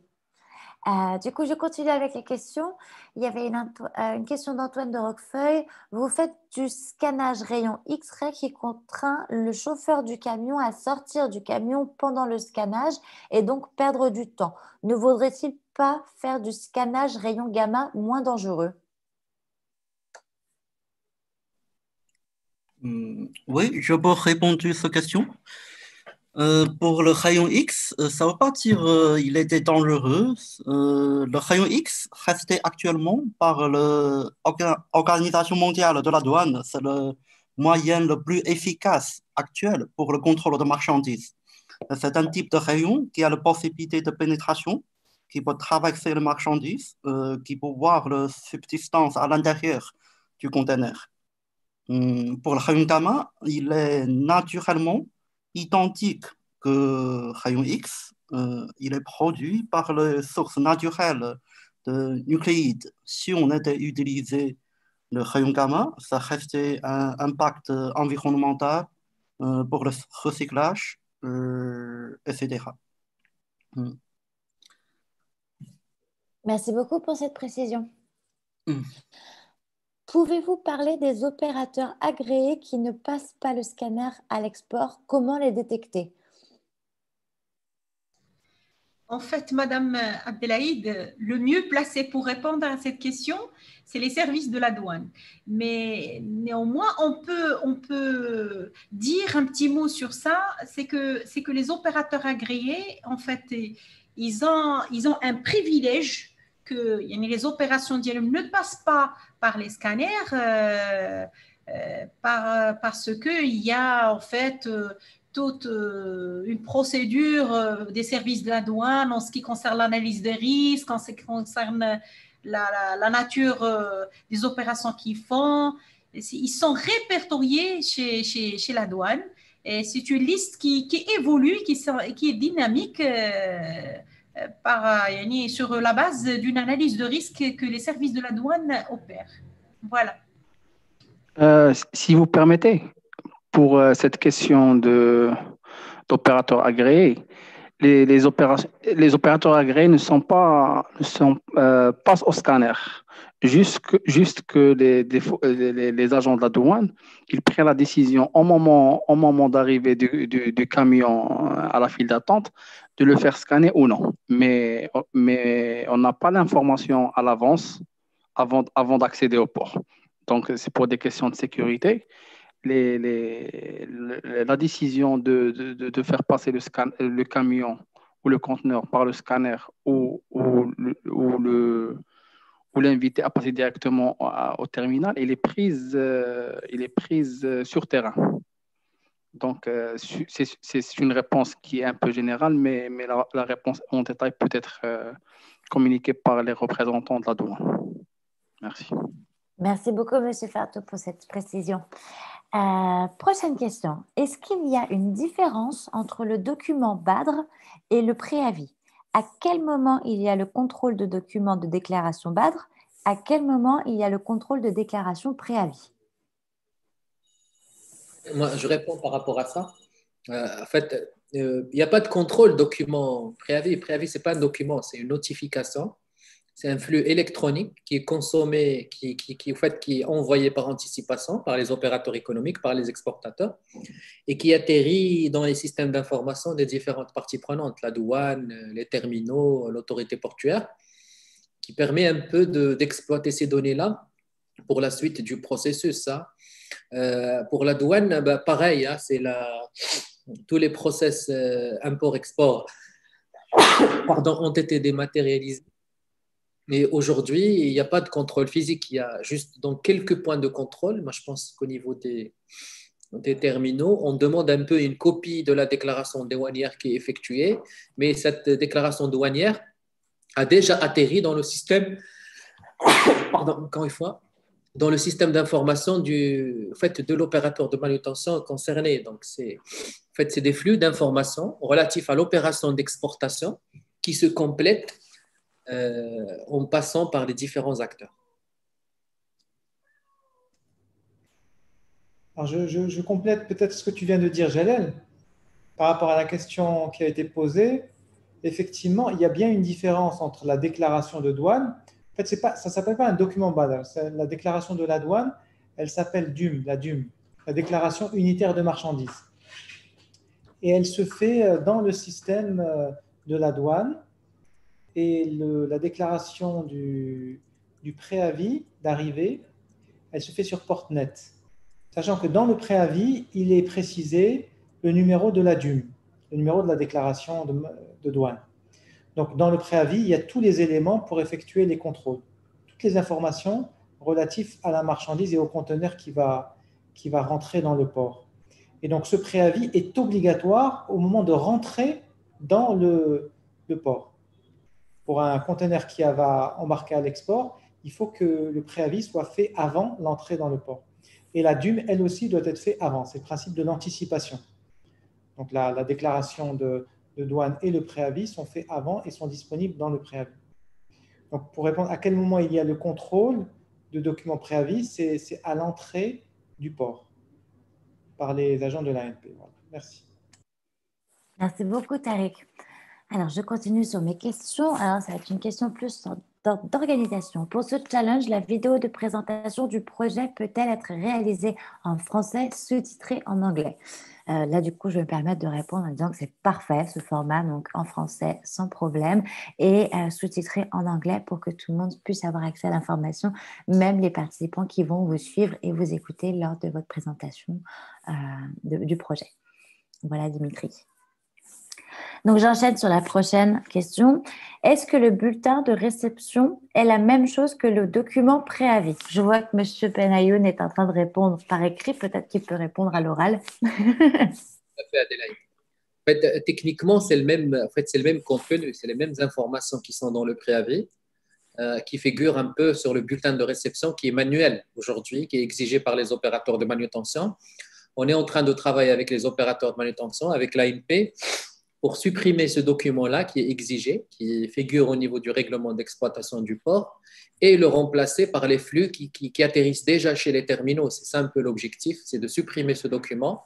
Speaker 1: Du coup, je continue avec les questions. Il y avait une question d'Antoine de Roquefeuille. Vous faites du scannage rayon X-ray qui contraint le chauffeur du camion à sortir du camion pendant le scannage et donc perdre du temps. Ne vaudrait-il pas faire du scannage rayon gamma moins dangereux?
Speaker 4: Oui, je peux répondre à cette question. Pour le rayon X, ça ne veut pas dire qu'il était dangereux. Le rayon X, resté actuellement par l'Organisation mondiale de la douane, c'est le moyen le plus efficace actuel pour le contrôle de marchandises. C'est un type de rayon qui a la possibilité de pénétration, qui peut traverser les marchandises, qui peut voir la subsistance à l'intérieur du conteneur. Pour le rayon gamma, il est naturellement identique que rayon X. Il est produit par les sources naturelles de nucléides. Si on était utilisé le rayon gamma, ça restait un impact environnemental pour le recyclage, etc.
Speaker 1: Merci beaucoup pour cette précision. Pouvez-vous parler des opérateurs agréés qui ne passent pas le scanner à l'export? Comment les détecter?
Speaker 2: En fait, Madame Abdelaïd, le mieux placé pour répondre à cette question, c'est les services de la douane. Mais néanmoins, on peut dire un petit mot sur ça, c'est que les opérateurs agréés, en fait, ils ont un privilège que les opérations ne passent pas par les scanners parce qu'il y a en fait toute une procédure des services de la douane en ce qui concerne l'analyse des risques, en ce qui concerne la nature des opérations qu'ils font. Ils sont répertoriés chez la douane. Et c'est une liste qui évolue, qui est dynamique sur la base d'une analyse de risque que les services de la douane opèrent. Voilà.
Speaker 3: Si vous permettez, pour cette question d'opérateur agréé, les opérateurs agréés passent au scanner. Juste que les agents de la douane, ils prennent la décision au moment d'arrivée du camion à la file d'attente de le faire scanner ou non. Mais on n'a pas l'information à l'avance avant d'accéder au port. Donc, c'est pour des questions de sécurité. La décision de faire passer le camion ou le conteneur par le scanner ou l'inviter à passer directement au terminal, il est prise sur terrain. Donc, c'est une réponse qui est un peu générale, mais la réponse en détail peut être communiquée par les représentants de la douane. Merci.
Speaker 1: Merci beaucoup, M. Farto, pour cette précision. Prochaine question. Est-ce qu'il y a une différence entre le document BADR et le préavis? À quel moment il y a le contrôle de document de déclaration BADR? À quel moment il y a le contrôle de déclaration préavis?
Speaker 6: Moi, je réponds par rapport à ça. En fait, il n'y a pas de contrôle document préavis. Préavis, ce n'est pas un document, c'est une notification. C'est un flux électronique qui est consommé, qui est envoyé par anticipation par les opérateurs économiques, par les exportateurs, et qui atterrit dans les systèmes d'information des différentes parties prenantes, la douane, les terminaux, l'autorité portuaire, qui permet un peu d'exploiter ces données-là pour la suite du processus. Pour la douane, pareil, c'est tous les process import-export ont été dématérialisés. Mais aujourd'hui, il n'y a pas de contrôle physique. Il y a juste donc quelques points de contrôle. Moi, je pense qu'au niveau des terminaux, on demande un peu une copie de la déclaration douanière qui est effectuée, mais cette déclaration douanière a déjà atterri dans le système, encore une fois, dans le système d'information de l'opérateur de manutention concerné. Donc, c'est des flux d'informations relatifs à l'opération d'exportation qui se complètent en passant par les différents acteurs.
Speaker 9: Alors je complète peut-être ce que tu viens de dire, Jalel, par rapport à la question qui a été posée. Effectivement, il y a bien une différence entre la déclaration de douane. En fait, ça ne s'appelle pas un document BADR. La déclaration de la douane, elle s'appelle DUM, la déclaration unitaire de marchandises. Et elle se fait dans le système de la douane. Et la déclaration du préavis d'arrivée, elle se fait sur Portnet. Sachant que dans le préavis, il est précisé le numéro de la DUM, le numéro de la déclaration de douane. Donc, dans le préavis, il y a tous les éléments pour effectuer les contrôles. Toutes les informations relatives à la marchandise et au conteneur qui va rentrer dans le port. Et donc, ce préavis est obligatoire au moment de rentrer dans le port. Pour un conteneur qui va embarquer à l'export, il faut que le préavis soit fait avant l'entrée dans le port. Et la DUM, elle aussi, doit être faite avant. C'est le principe de l'anticipation. Donc, la déclaration de douane et le préavis sont faits avant et sont disponibles dans le préavis. Donc, pour répondre à quel moment il y a le contrôle de documents préavis, c'est à l'entrée du port par les agents de l'ANP. Voilà. Merci.
Speaker 1: Merci beaucoup, Tariq. Alors, je continue sur mes questions. Alors, ça va être une question plus d'organisation. Pour ce challenge, la vidéo de présentation du projet peut-elle être réalisée en français, sous-titrée en anglais? Là, du coup, je vais me permettre de répondre en disant que c'est parfait, ce format, donc en français, sans problème, et sous-titré en anglais pour que tout le monde puisse avoir accès à l'information, même les participants qui vont vous suivre et vous écouter lors de votre présentation du projet. Voilà, Dimitri. Donc, j'enchaîne sur la prochaine question. Est-ce que le bulletin de réception est la même chose que le document préavis? Je vois que M. Penayoun est en train de répondre par écrit. Peut-être qu'il peut répondre à l'oral.
Speaker 6: Tout à fait, Adélaïde. En fait, techniquement, c'est le même contenu, c'est les mêmes informations qui sont dans le préavis, qui figurent un peu sur le bulletin de réception qui est manuel aujourd'hui, qui est exigé par les opérateurs de manutention. On est en train de travailler avec les opérateurs de manutention, avec l'ANP, pour supprimer ce document-là qui est exigé, qui figure au niveau du règlement d'exploitation du port, et le remplacer par les flux qui atterrissent déjà chez les terminaux. C'est ça un peu l'objectif, c'est de supprimer ce document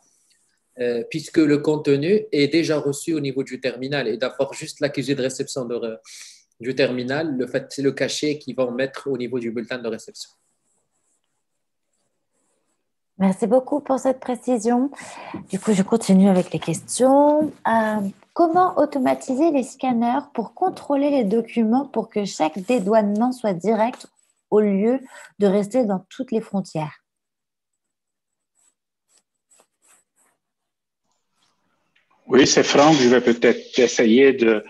Speaker 6: puisque le contenu est déjà reçu au niveau du terminal et d'avoir juste l'accusé de réception du terminal, le fait, c'est le cachet qu'ils vont mettre au niveau du bulletin de réception.
Speaker 1: Merci beaucoup pour cette précision. Du coup, je continue avec les questions. Comment automatiser les scanners pour contrôler les documents pour que chaque dédouanement soit direct au lieu de rester dans toutes les frontières?
Speaker 8: Oui, c'est Franck. Je vais peut-être essayer de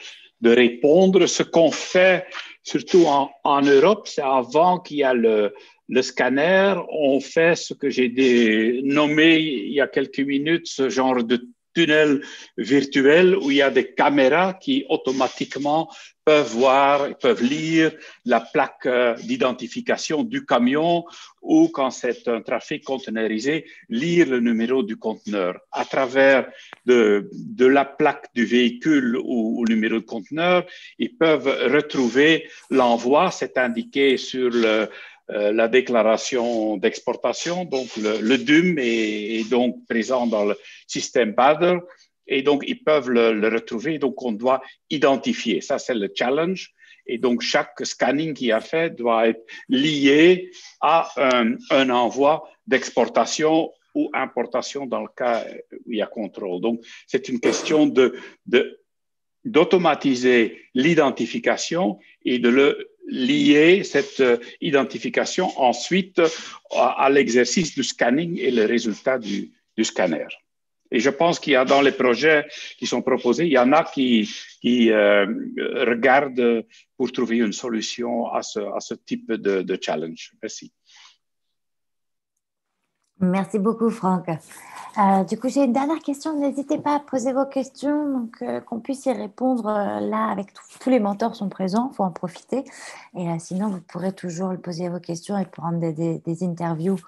Speaker 8: répondre. Ce qu'on fait, surtout en Europe, c'est avant qu'il y a le scanner, on fait ce que j'ai nommé il y a quelques minutes, ce genre de tunnel virtuel où il y a des caméras qui automatiquement peuvent voir, peuvent lire la plaque d'identification du camion ou quand c'est un trafic conteneurisé, lire le numéro du conteneur. À travers de la plaque du véhicule ou le numéro de conteneur, ils peuvent retrouver l'envoi, c'est indiqué sur la déclaration d'exportation, donc le DUM est donc présent dans le système BADR et donc ils peuvent le retrouver, donc on doit identifier, ça c'est le challenge et donc chaque scanning qui a fait doit être lié à un envoi d'exportation ou importation dans le cas où il y a contrôle. Donc c'est une question d'automatiser l'identification et de le lier cette identification ensuite à l'exercice du scanning et le résultat du scanner. Et je pense qu'il y a dans les projets qui sont proposés, il y en a qui regardent pour trouver une solution à ce type de challenge. Merci.
Speaker 1: Merci beaucoup, Franck. Du coup, j'ai une dernière question. N'hésitez pas à poser vos questions, donc qu'on puisse y répondre là avec tous les mentors sont présents. Il faut en profiter. Et sinon, vous pourrez toujours poser vos questions et prendre des interviews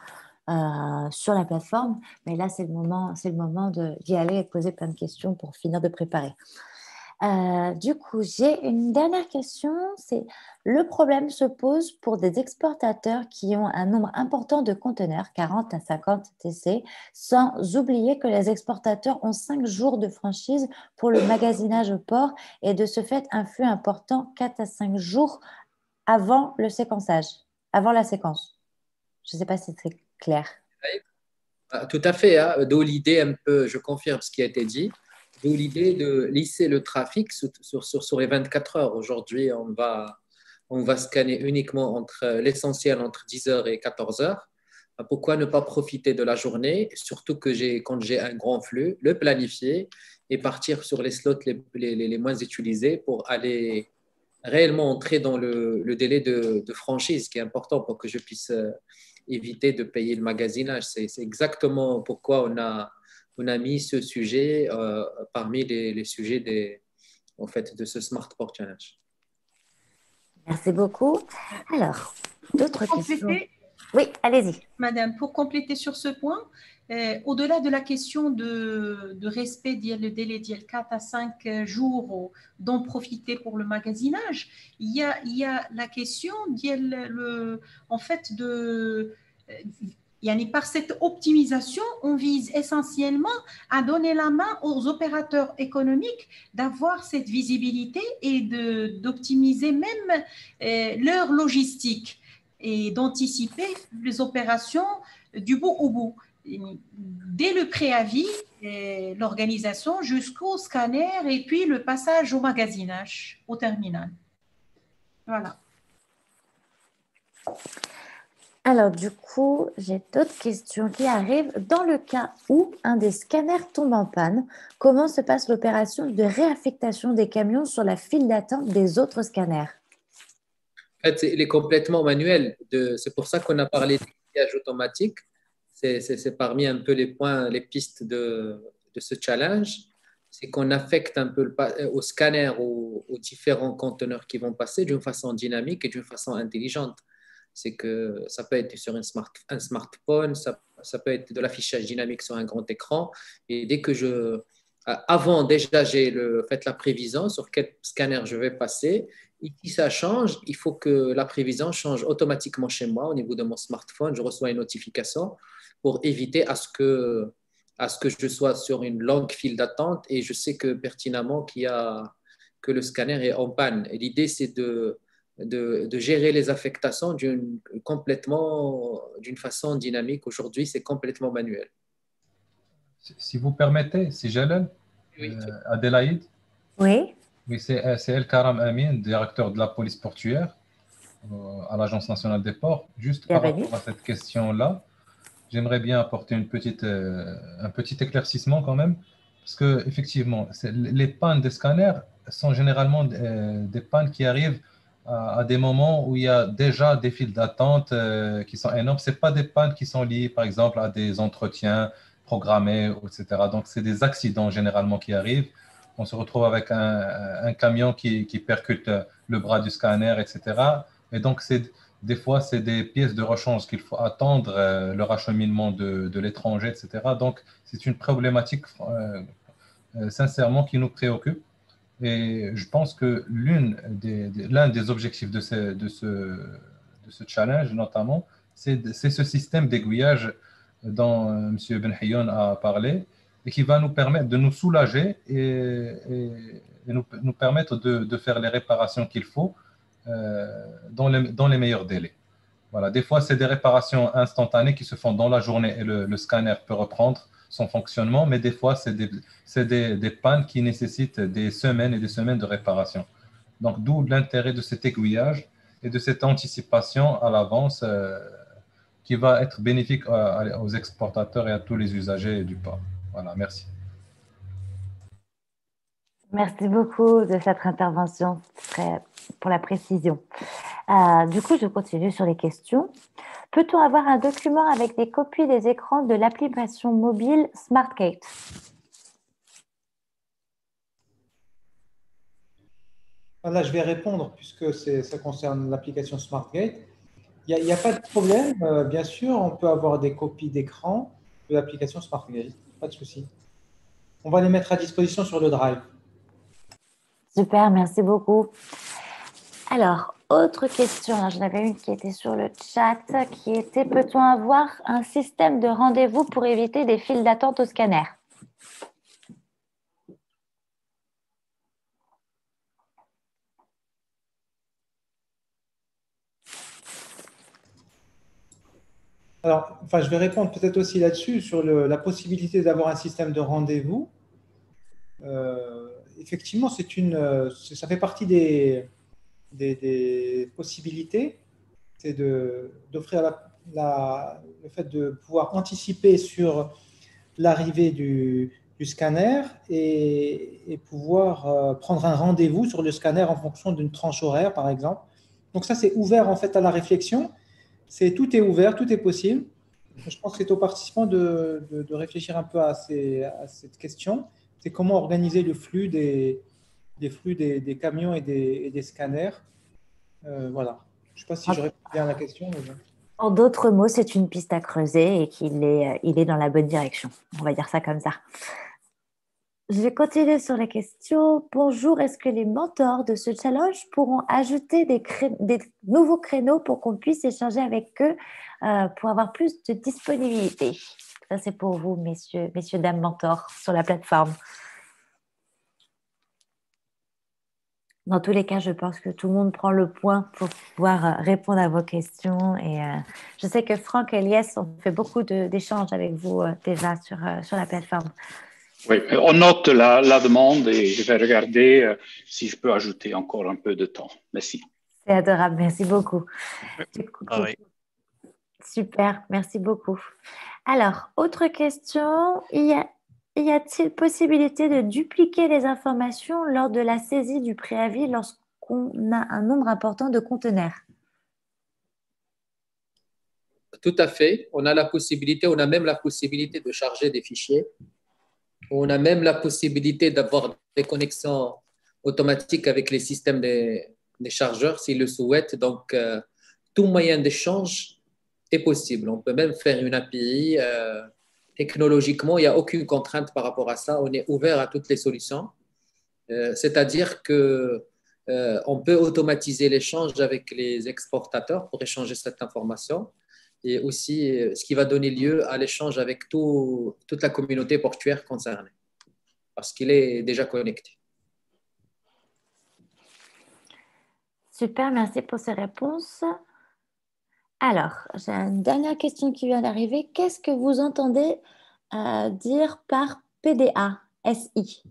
Speaker 1: sur la plateforme. Mais là, c'est le moment d'y aller et de poser plein de questions pour finir de préparer. Du coup, j'ai une dernière question, c'est le problème se pose pour des exportateurs qui ont un nombre important de conteneurs, 40 à 50 TC, sans oublier que les exportateurs ont 5 jours de franchise pour le magasinage au port et de ce fait un flux important 4 à 5 jours avant le séquençage, avant la séquence. Je ne sais pas si c'est clair.
Speaker 6: Tout à fait, hein. D'où l'idée un peu, je confirme ce qui a été dit, d'où l'idée de lisser le trafic sur les 24 heures. Aujourd'hui, on va scanner uniquement l'essentiel entre 10 heures et 14 heures. Pourquoi ne pas profiter de la journée, surtout que quand j'ai un grand flux, le planifier et partir sur les slots les moins utilisés pour aller réellement entrer dans le délai de franchise qui est important pour que je puisse éviter de payer le magasinage. C'est exactement pourquoi on a mis ce sujet parmi les sujets en fait, de ce Smart Port Challenge.
Speaker 1: Merci beaucoup. Alors, d'autres questions? Oui, allez-y.
Speaker 2: Madame, pour compléter sur ce point, au-delà de la question de respect le délai de 4 à 5 jours dont profiter pour le magasinage, il y a la question en fait par cette optimisation, on vise essentiellement à donner la main aux opérateurs économiques d'avoir cette visibilité et d'optimiser même leur logistique et d'anticiper les opérations du bout au bout. Dès le préavis, l'organisation jusqu'au scanner et puis le passage au magasinage, au terminal. Voilà.
Speaker 1: Alors, du coup, j'ai d'autres questions qui arrivent. Dans le cas où un des scanners tombe en panne, comment se passe l'opération de réaffectation des camions sur la file d'attente des autres scanners?
Speaker 6: En fait, il est complètement manuel. C'est pour ça qu'on a parlé d'outillage automatique. C'est parmi un peu les pistes de ce challenge. C'est qu'on affecte un peu au scanner, aux différents conteneurs qui vont passer d'une façon dynamique et d'une façon intelligente. C'est que ça peut être sur un smartphone, ça peut être de l'affichage dynamique sur un grand écran. Et dès que avant déjà, j'ai fait la prévision sur quel scanner je vais passer. Et si ça change, il faut que la prévision change automatiquement chez moi au niveau de mon smartphone. Je reçois une notification pour éviter à ce que à ce que je sois sur une longue file d'attente et je sais que pertinemment que le scanner est en panne. Et l'idée, c'est de gérer les affectations complètement d'une façon dynamique. Aujourd'hui, c'est complètement manuel.
Speaker 10: Si vous permettez, c'est Jalal,
Speaker 6: Oui.
Speaker 10: Adélaïde.
Speaker 1: Oui.
Speaker 10: Oui, c'est El Karam Amin, directeur de la police portuaire à l'Agence nationale des ports. Juste par
Speaker 1: Bienvenue.
Speaker 10: rapport à cette question-là, j'aimerais bien apporter un petit éclaircissement quand même, parce que effectivement, les pannes des scanners sont généralement des pannes qui arrivent à des moments où il y a déjà des files d'attente qui sont énormes. C'est pas des pannes qui sont liées, par exemple, à des entretiens programmés, etc. Donc, c'est des accidents généralement qui arrivent. On se retrouve avec un camion qui percute le bras du scanner, etc. Et donc, des fois, c'est des pièces de rechange qu'il faut attendre le racheminement de l'étranger, etc. Donc, c'est une problématique sincèrement qui nous préoccupe. Et je pense que l'un des objectifs de ce challenge, notamment, c'est ce système d'aiguillage dont M. Ben Hayoun a parlé et qui va nous permettre de nous soulager et nous permettre de faire les réparations qu'il faut dans les meilleurs délais. Voilà. Des fois, c'est des réparations instantanées qui se font dans la journée et le scanner peut reprendre son fonctionnement, mais des fois, c'est des pannes qui nécessitent des semaines et des semaines de réparation. Donc, d'où l'intérêt de cet aiguillage et de cette anticipation à l'avance qui va être bénéfique aux exportateurs et à tous les usagers du port. Voilà, merci.
Speaker 1: Merci beaucoup de cette intervention pour la précision. Du coup, je continue sur les questions. Peut-on avoir un document avec des copies des écrans de l'application mobile SmartGate?
Speaker 9: Là, je vais répondre puisque ça concerne l'application SmartGate. Il n'y a pas de problème. Bien sûr, on peut avoir des copies d'écran de l'application SmartGate. Pas de souci. On va les mettre à disposition sur le Drive.
Speaker 1: Super, merci beaucoup. Alors, autre question. J'en avais une qui était sur le chat, qui était: peut-on avoir un système de rendez-vous pour éviter des files d'attente au scanner?
Speaker 9: Alors, je vais répondre peut-être aussi là-dessus, sur la possibilité d'avoir un système de rendez-vous. Effectivement, ça fait partie des possibilités, c'est d'offrir le fait de pouvoir anticiper sur l'arrivée du scanner et pouvoir prendre un rendez-vous sur le scanner en fonction d'une tranche horaire, par exemple. Donc ça, c'est ouvert en fait à la réflexion. Tout est ouvert, tout est possible. Je pense que c'est aux participants de réfléchir un peu à cette question. C'est comment organiser le flux des camions et des scanners. Voilà. Je ne sais pas si je réponds bien à la question. Mais bon.
Speaker 1: En d'autres mots, c'est une piste à creuser et qu'il est dans la bonne direction. On va dire ça comme ça. Je vais continuer sur les questions. Bonjour, est-ce que les mentors de ce challenge pourront ajouter des nouveaux créneaux pour qu'on puisse échanger avec eux pour avoir plus de disponibilité? Ça, c'est pour vous, messieurs, dames mentors sur la plateforme. Dans tous les cas, je pense que tout le monde prend le point pour pouvoir répondre à vos questions. Et je sais que Franck et Elias ont fait beaucoup d'échanges avec vous déjà sur la plateforme.
Speaker 8: Oui, on note la demande et je vais regarder si je peux ajouter encore un peu de temps. Merci.
Speaker 1: C'est adorable, merci beaucoup.
Speaker 7: Oui.
Speaker 1: Super, merci beaucoup. Alors, autre question, y a-t-il possibilité de dupliquer les informations lors de la saisie du préavis lorsqu'on a un nombre important de conteneurs?
Speaker 6: Tout à fait. On a même la possibilité de charger des fichiers. On a même la possibilité d'avoir des connexions automatiques avec les systèmes des chargeurs s'ils le souhaitent. Donc, tout moyen d'échange est possible. On peut même faire une API. Technologiquement, il n'y a aucune contrainte par rapport à ça. On est ouvert à toutes les solutions. C'est-à-dire qu'on peut automatiser l'échange avec les exportateurs pour échanger cette information. et aussi ce qui va donner lieu à l'échange avec toute la communauté portuaire concernée, parce qu'il est déjà connecté.
Speaker 1: Super, merci pour ces réponses. Alors, j'ai une dernière question qui vient d'arriver. Qu'est-ce que vous entendez dire par PDA, SI?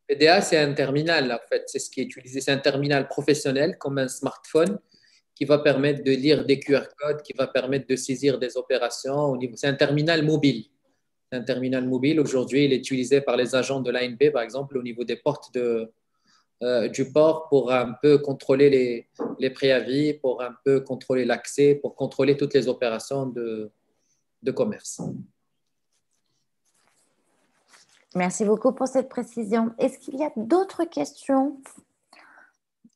Speaker 6: PDA, c'est un terminal, en fait. C'est ce qui est utilisé. C'est un terminal professionnel, comme un smartphone, qui va permettre de lire des QR codes, qui va permettre de saisir des opérations. C'est un terminal mobile. C'est un terminal mobile. Aujourd'hui, il est utilisé par les agents de l'ANP, par exemple, au niveau des portes du port pour un peu contrôler les préavis, pour un peu contrôler l'accès, pour contrôler toutes les opérations de commerce.
Speaker 1: Merci beaucoup pour cette précision. Est-ce qu'il y a d'autres questions?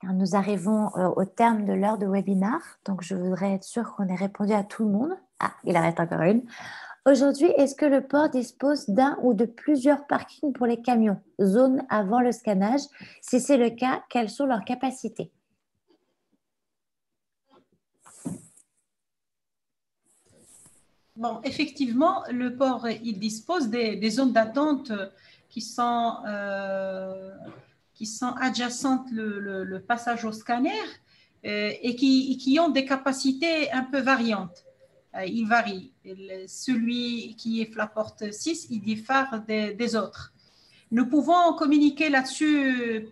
Speaker 1: Nous arrivons au terme de l'heure de webinaire, donc je voudrais être sûre qu'on ait répondu à tout le monde. Ah, il en reste encore une. Aujourd'hui, est-ce que le port dispose d'un ou de plusieurs parkings pour les camions, zone avant le scannage? Si c'est le cas, quelles sont leurs capacités?
Speaker 2: Bon, effectivement, le port, il dispose des zones d'attente qui sont adjacentes le passage au scanner et qui ont des capacités un peu variantes. Il varie. Celui qui est la porte 6, il diffère des autres. Nous pouvons communiquer là-dessus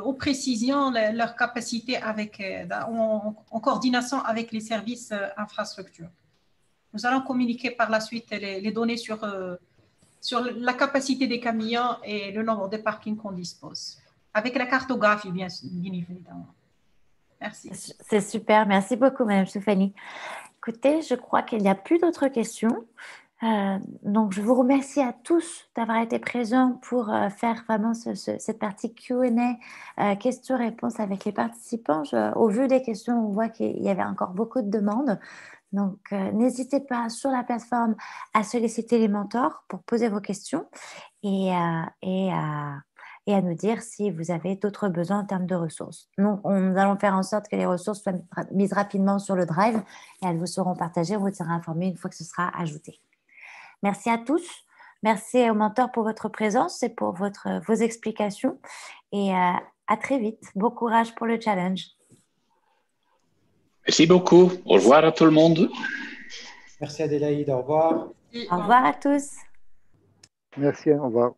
Speaker 2: aux précisions leur capacité en coordination avec les services infrastructures. Nous allons communiquer par la suite les données sur la capacité des camions et le nombre de parkings qu'on dispose. Avec la cartographie, bien évidemment. Merci.
Speaker 1: C'est super. Merci beaucoup, Madame Choufani. Écoutez, je crois qu'il n'y a plus d'autres questions. Donc, je vous remercie à tous d'avoir été présents pour faire vraiment cette partie Q&A, questions-réponses avec les participants. Au vu des questions, on voit qu'il y avait encore beaucoup de demandes. Donc, n'hésitez pas sur la plateforme à solliciter les mentors pour poser vos questions et à nous dire si vous avez d'autres besoins en termes de ressources. Donc, nous allons faire en sorte que les ressources soient mises rapidement sur le Drive et elles vous seront partagées. On vous tiendra informé une fois que ce sera ajouté. Merci à tous. Merci aux mentors pour votre présence et pour vos explications. Et à très vite. Bon courage pour le challenge.
Speaker 8: Merci beaucoup. Au revoir à tout le monde.
Speaker 9: Merci Adélaïde. Au revoir.
Speaker 1: Au revoir à tous.
Speaker 5: Merci, au revoir.